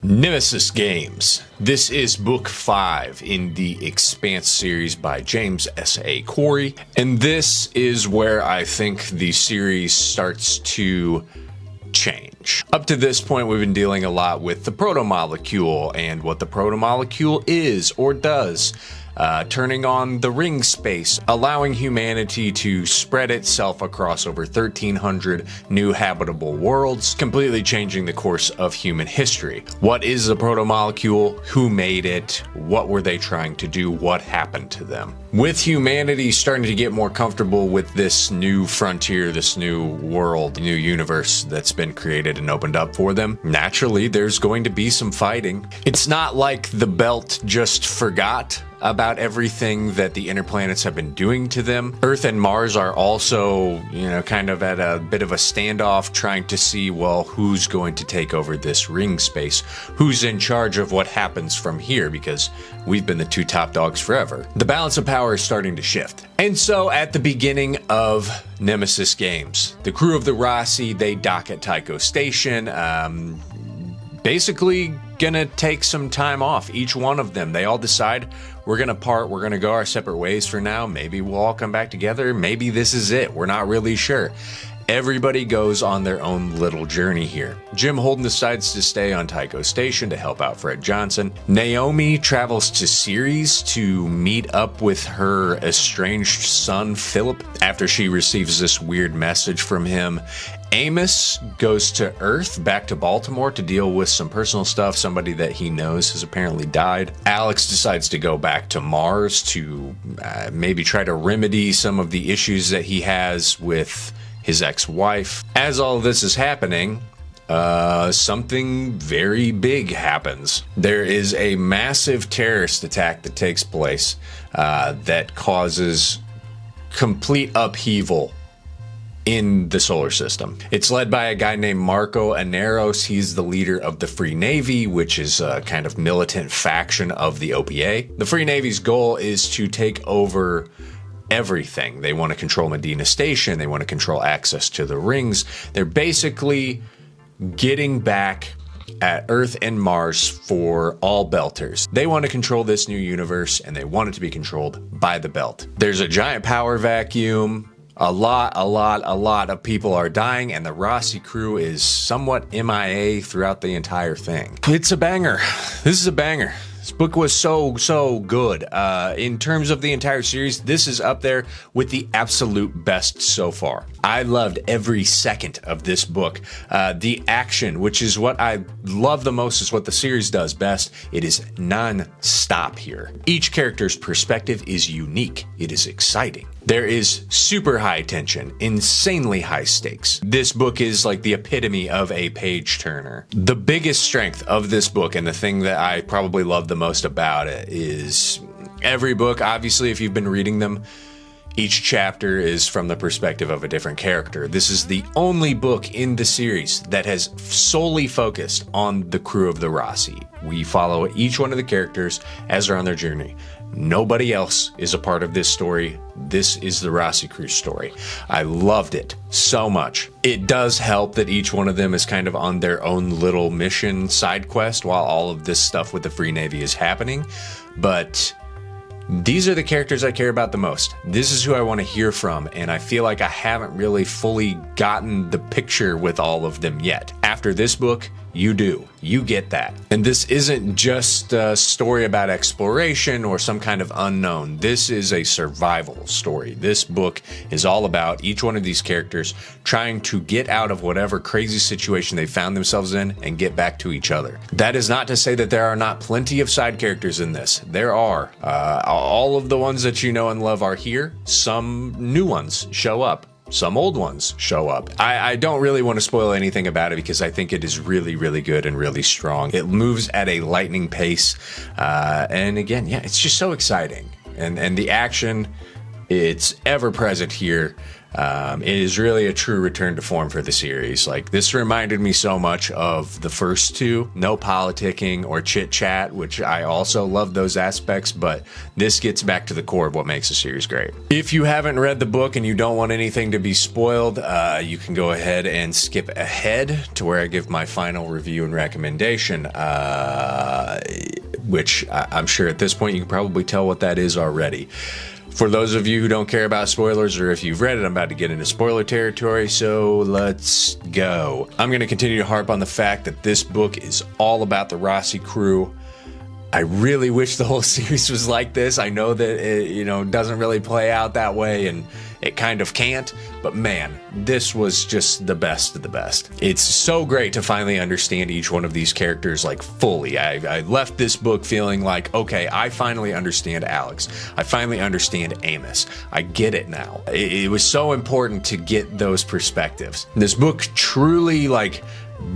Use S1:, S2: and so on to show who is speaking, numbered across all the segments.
S1: Nemesis Games. This is book 5 in the Expanse series by James S.A. Corey, and this is where I think the series starts to change. Up to this point, we've been dealing a lot with the proto-molecule and what the proto-molecule is or does. Turning on the ring space, allowing humanity to spread itself across over 1,300 new habitable worlds, completely changing the course of human history. What is the proto-molecule? Who made it? What were they trying to do? What happened to them? With humanity starting to get more comfortable with this new frontier, this new world, new universe that's been created and opened up for them, naturally there's going to be some fighting. It's not like the belt just forgot about everything that the inner planets have been doing to them. Earth and Mars are also, kind of at a bit of a standoff, trying to see, well, who's going to take over this ring space? Who's in charge of what happens from here? Because we've been the two top dogs forever. The balance of power is starting to shift. And so at the beginning of Nemesis Games, the crew of the Rossi, they dock at Tycho Station, basically gonna take some time off. Each one of them, they all decide, we're gonna part, we're gonna go our separate ways for now. Maybe we'll all come back together. Maybe this is it. We're not really sure. Everybody goes on their own little journey here. Jim Holden decides to stay on Tycho Station to help out Fred Johnson. Naomi travels to Ceres to meet up with her estranged son, Philip, after she receives this weird message from him. Amos goes to Earth, back to Baltimore, to deal with some personal stuff. Somebody that he knows has apparently died. Alex decides to go back to Mars to maybe try to remedy some of the issues that he has with his ex-wife. As all of this is happening, something very big happens. There is a massive terrorist attack that takes place that causes complete upheaval in the solar system. It's led by a guy named Marco Aneros. He's the leader of the Free Navy, which is a kind of militant faction of the OPA. The Free Navy's goal is to take over everything. They want to control Medina Station. They want to control access to the rings. They're basically getting back at Earth and Mars for all belters. They want to control this new universe, and they want it to be controlled by the belt. There's a giant power vacuum. A lot of people are dying, and the Rossi crew is somewhat MIA throughout the entire thing. It's a banger. This is a banger. This book was so good. In terms of the entire series, this is up there with the absolute best so far. I loved every second of this book. The action, which is what I love the most, is what the series does best. It is non-stop here. Each character's perspective is unique. It is exciting. There is super high tension, insanely high stakes. This book is like the epitome of a page turner. The biggest strength of this book, and the thing that I probably love the most about it, is every book, obviously, if you've been reading them, each chapter is from the perspective of a different character. This is the only book in the series that has solely focused on the crew of the Rossi. We follow each one of the characters as they're on their journey. Nobody else is a part of this story. This is the Rossi crew story. I loved it so much. It does help that each one of them is kind of on their own little mission side quest while all of this stuff with the Free Navy is happening. But these are the characters I care about the most. This is who I want to hear from, and I feel like I haven't really fully gotten the picture with all of them yet. After this book, you do. You get that. And this isn't just a story about exploration or some kind of unknown. This is a survival story. This book is all about each one of these characters trying to get out of whatever crazy situation they found themselves in and get back to each other. That is not to say that there are not plenty of side characters in this. There are. All of the ones that you know and love are here. Some new ones show up. Some old ones show up. I don't really want to spoil anything about it because I think it is really good and really strong. It moves at a lightning pace. And again, yeah, it's just so exciting. And the action, it's ever present here. It is really a true return to form for the series. Like, this reminded me so much of the first two. No politicking or chit chat, which I also love those aspects, but this gets back to the core of what makes the series great. If you haven't read the book and you don't want anything to be spoiled, you can go ahead and skip ahead to where I give my final review and recommendation, which I'm sure at this point you can probably tell what that is already. For those of you who don't care about spoilers, or if you've read it, I'm about to get into spoiler territory, so let's go. I'm going to continue to harp on the fact that this book is all about the Rossi crew. I really wish the whole series was like this. I know that it, doesn't really play out that way, and it kind of can't, but man, this was just the best of the best. It's so great to finally understand each one of these characters like fully. I left this book feeling like, okay, I finally understand Alex. I finally understand Amos. I get it now. It was so important to get those perspectives. This book truly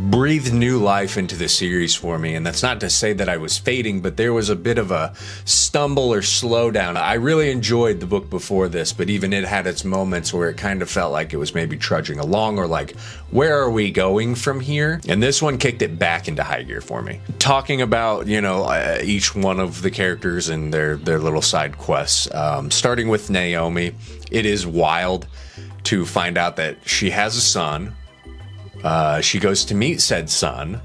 S1: breathed new life into the series for me, and that's not to say that I was fading, but there was a bit of a stumble or slowdown. I really enjoyed the book before this, but even it had its moments where it kind of felt like it was maybe trudging along, or like, where are we going from here? And this one kicked it back into high gear for me. Talking about, each one of the characters and their little side quests, starting with Naomi, it is wild to find out that she has a son. She goes to meet said son,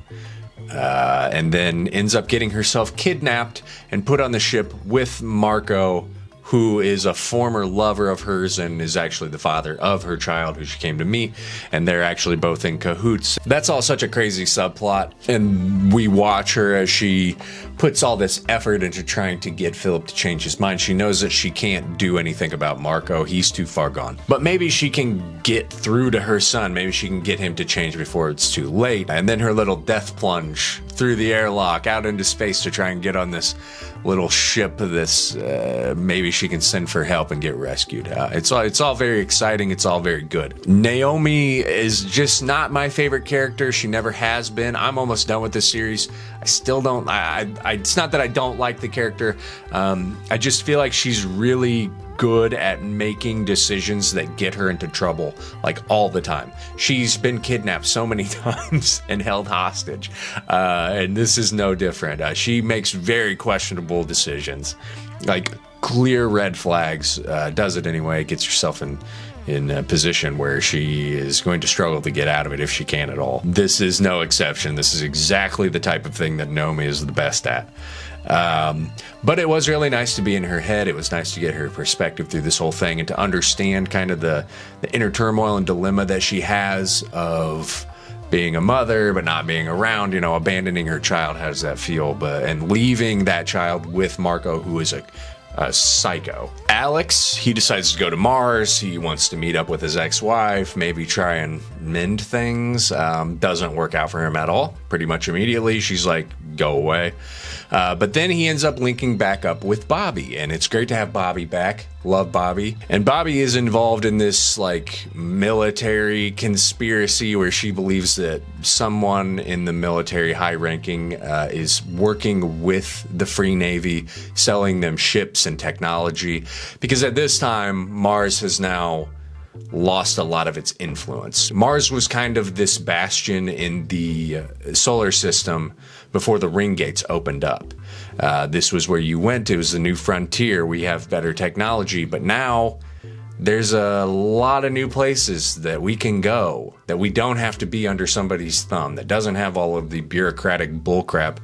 S1: and then ends up getting herself kidnapped and put on the ship with Marco, who is a former lover of hers and is actually the father of her child who she came to meet, and they're actually both in cahoots. That's all such a crazy subplot, and we watch her as she puts all this effort into trying to get Philip to change his mind. She knows that she can't do anything about Marco. He's too far gone. But maybe she can get through to her son. Maybe she can get him to change before it's too late. And then her little death plunge through the airlock out into space to try and get on this little ship. Maybe she can send for help and get rescued. It's all very exciting. It's all very good. Naomi is just not my favorite character. She never has been. I'm almost done with this series. I still don't. It's not that I don't like the character. I just feel like she's really good at making decisions that get her into trouble, like all the time. She's been kidnapped so many times and held hostage, and this is no different. She makes very questionable decisions, like clear red flags. Does it anyway, gets herself in a position where she is going to struggle to get out of it if she can at all. This is no exception. This is exactly the type of thing that Naomi is the best at. But it was really nice to be in her head. It was nice to get her perspective through this whole thing and to understand kind of the inner turmoil and dilemma that she has of being a mother but not being around, abandoning her child. How does that feel? And leaving that child with Marco, who is a psycho. Alex, he decides to go to Mars. He wants to meet up with his ex-wife, maybe try and mend things. Doesn't work out for him at all. Pretty much immediately, she's like, go away. But then he ends up linking back up with Bobby, and it's great to have Bobby back. Love Bobby. And Bobby is involved in this military conspiracy where she believes that someone in the military high ranking is working with the Free Navy, selling them ships and technology, because at this time Mars has now lost a lot of its influence. Mars was kind of this bastion in the solar system before the ring gates opened up. This was where you went. It was the new frontier. We have better technology, but now there's a lot of new places that we can go, that we don't have to be under somebody's thumb, that doesn't have all of the bureaucratic bullcrap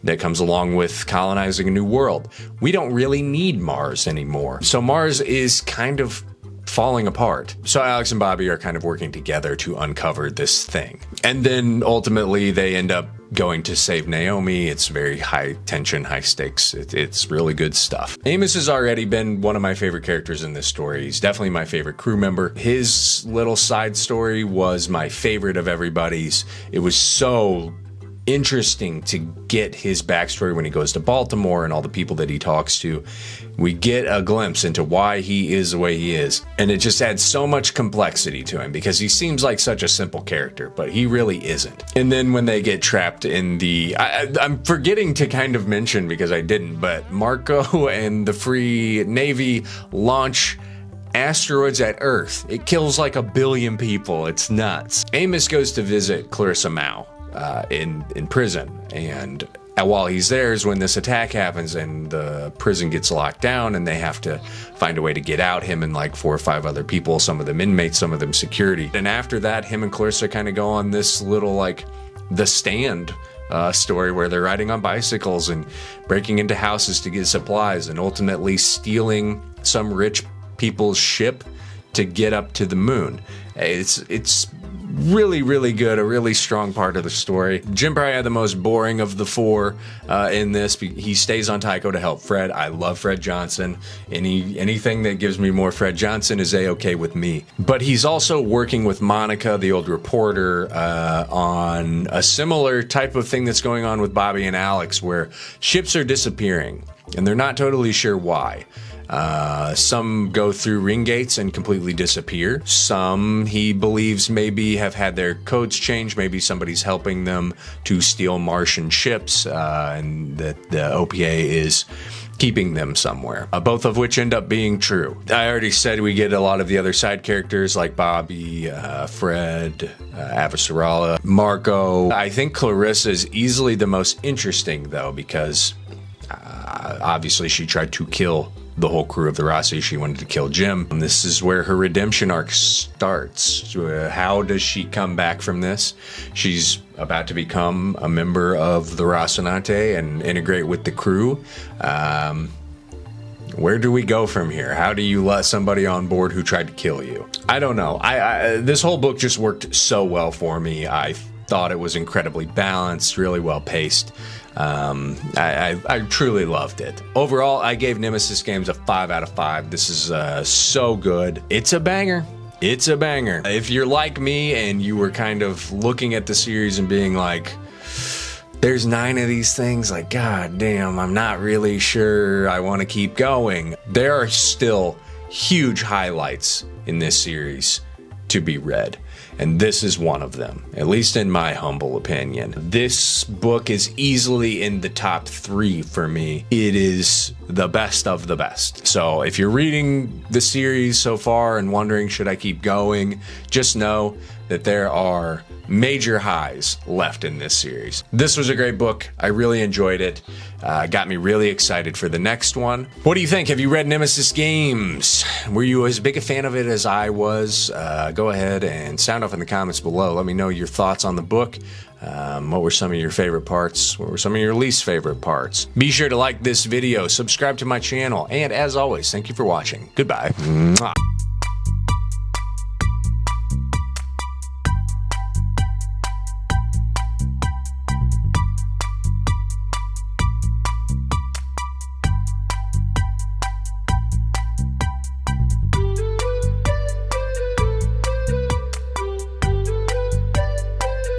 S1: that comes along with colonizing a new world. We don't really need Mars anymore. So Mars is kind of falling apart. So Alex and Bobby are kind of working together to uncover this thing. And then ultimately they end up going to save Naomi. It's very high tension, high stakes. It's really good stuff. Amos has already been one of my favorite characters in this story. He's definitely my favorite crew member. His little side story was my favorite of everybody's. It was so interesting to get his backstory when he goes to Baltimore and all the people that he talks to. We get a glimpse into why he is the way he is, and it just adds so much complexity to him because he seems like such a simple character, but he really isn't. And then when they get trapped in the I'm forgetting to kind of mention because I didn't, but Marco and the Free Navy launch asteroids at Earth. It kills like 1 billion people. It's nuts. Amos goes to visit Clarissa Mao in prison, and while he's there is when this attack happens and the prison gets locked down and they have to find a way to get out, him and like 4 or 5 other people, some of them inmates, some of them security. And after that, him and Clarissa kind of go on this little like The Stand story where they're riding on bicycles and breaking into houses to get supplies and ultimately stealing some rich people's ship to get up to the moon. It's really, really good, a really strong part of the story. Jim probably had the most boring of the 4 in this. He stays on Tycho to help Fred. I love Fred Johnson. Anything that gives me more Fred Johnson is A-okay with me. But he's also working with Monica, the old reporter, on a similar type of thing that's going on with Bobby and Alex, where ships are disappearing, and they're not totally sure why. Some go through ring gates and completely disappear. Some, he believes, maybe have had their codes changed. Maybe somebody's helping them to steal Martian ships, and that the OPA is keeping them somewhere. Both of which end up being true. I already said we get a lot of the other side characters like Bobby, Fred, Avasarala, Marco. I think Clarissa is easily the most interesting, though, because obviously she tried to kill the whole crew of the Rossi. She wanted to kill Jim. And this is where her redemption arc starts. How does she come back from this? She's about to become a member of the Rocinante and integrate with the crew. Where do we go from here? How do you let somebody on board who tried to kill you? I don't know. This whole book just worked so well for me. I thought it was incredibly balanced, really well paced. I truly loved it. Overall, I gave Nemesis Games a 5 out of 5. This is so good. It's a banger. It's a banger. If you're like me and you were kind of looking at the series and being like, there's 9 of these things, like, God damn, I'm not really sure I want to keep going. There are still huge highlights in this series to be read. And this is one of them, at least in my humble opinion. This book is easily in the top 3 for me. It is the best of the best. So if you're reading the series so far and wondering, should I keep going? Just know that there are major highs left in this series. This was a great book. I really enjoyed it. Got me really excited for the next one. What do you think? Have you read Nemesis Games? Were you as big a fan of it as I was? Go ahead and sound off in the comments below. Let me know your thoughts on the book. What were some of your favorite parts? What were some of your least favorite parts? Be sure to like this video, subscribe to my channel, and as always, thank you for watching. Goodbye. Mwah.